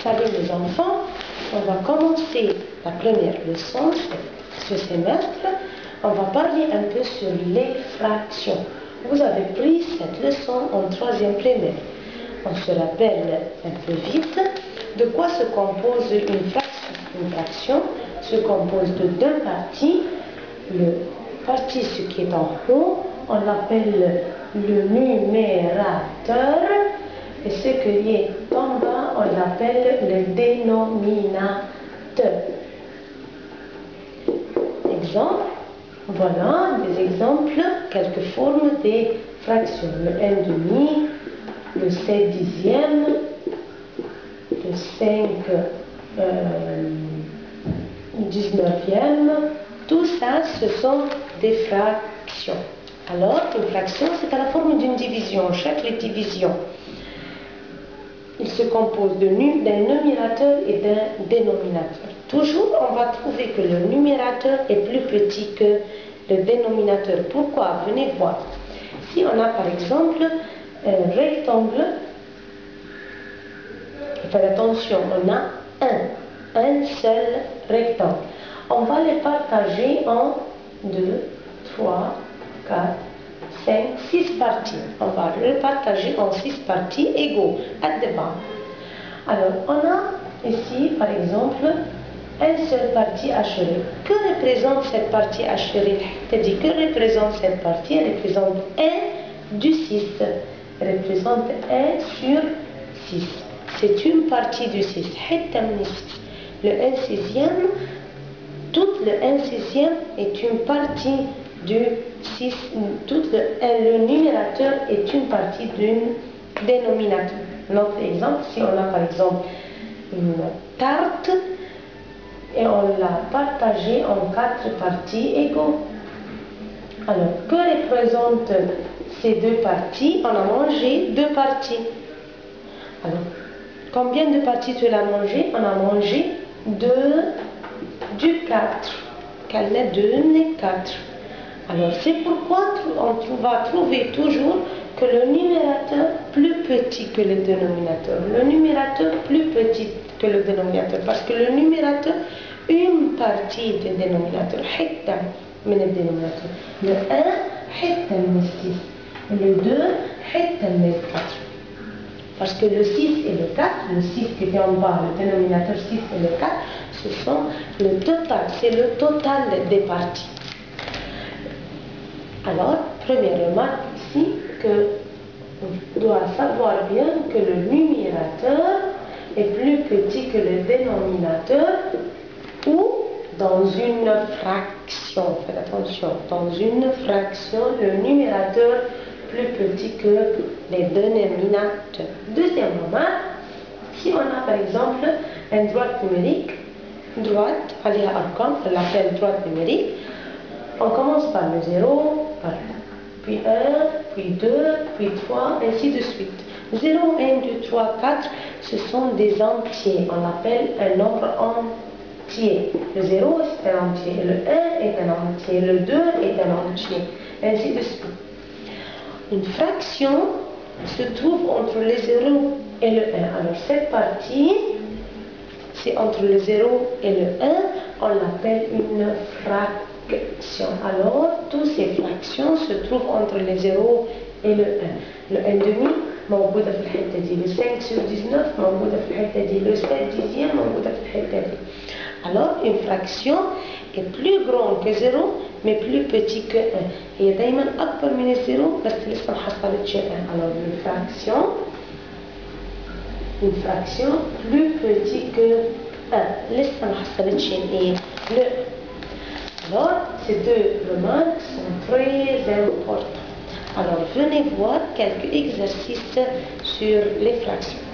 Salut les enfants, on va commencer la première leçon ce semestre. On va parler un peu sur les fractions. Vous avez pris cette leçon en troisième primaire. On se rappelle un peu vite de quoi se compose une fraction. Une fraction se compose de deux parties. Le partie, ce qui est en haut, on l'appelle le numérateur. Et ce qui est en bas, on l'appelle le dénominateur. Exemple, voilà des exemples, quelques formes des fractions. Le 1/2, le 7 dixième, le 5 19e, tout ça, ce sont des fractions. Alors, une fraction, c'est à la forme d'une division, chaque division. Il se compose d'un numérateur et d'un dénominateur. Toujours, on va trouver que le numérateur est plus petit que le dénominateur. Pourquoi? Venez voir. Si on a par exemple un rectangle, faites attention, on a un seul rectangle. On va les partager en 2, 3, 4, 5, 6 parties. On va le partager en 6 parties égaux, à devant. Alors, on a ici, par exemple, une seule partie achevée. Que représente cette partie achevée? C'est-à-dire, que représente cette partie? Elle représente 1 du 6. Elle représente 1 sur 6. C'est une partie du 6. Le 1 sixième, tout le 1 sixième est une partie du 6, tout le numérateur est une partie d'un dénominateur. Notre exemple, si on a par exemple une tarte et on l'a partagée en 4 parties égaux. Alors, que représentent ces deux parties? On a mangé 2 parties. Alors, combien de parties tu as mangé? On a mangé 2 du 4. Quel est 2 et 4? Alors, c'est pourquoi on va trouver toujours que le numérateur plus petit que le dénominateur. Le numérateur plus petit que le dénominateur. Parce que le numérateur, une partie du dénominateur. Le 1, le 6. Le 2, le 4. Parce que le 6 et le 4, le 6 qui était en bas, le dénominateur 6 et le 4, ce sont le total. C'est le total des parties. Alors, première remarque ici, on doit savoir bien que le numérateur est plus petit que le dénominateur ou dans une fraction. Faites attention, dans une fraction, le numérateur plus petit que les dénominateurs. Deuxième remarque, si on a par exemple une droite numérique, droite, allez à Arkham, on l'appelle droite numérique, on commence par le 0, puis 1, puis 2, puis 3, ainsi de suite. 0, 1, 2, 3, 4, ce sont des entiers. On appelle un nombre entier. Le 0 est un entier, le 1 est un entier, le 2 est un entier, ainsi de suite. Une fraction se trouve entre le 0 et le 1. Alors cette partie, c'est entre le 0 et le 1, on l'appelle une fraction. Alors, toutes ces fractions se trouvent entre le 0 et le 1. Le 1/2 موجودة في الحتة دي. Le 5 sur 19 موجودة في الحتة دي. Le 7 dixième موجودة في الحتة دي. Alors, une fraction est plus grande que 0, mais plus petit que 1. هي دايما أكبر من الزيرو بس لسه ما حصلتش 1. Alors, une fraction plus petit que 1. لسه ما حصلتش le. Alors, ces deux remarques sont très importantes. Alors, venez voir quelques exercices sur les fractions.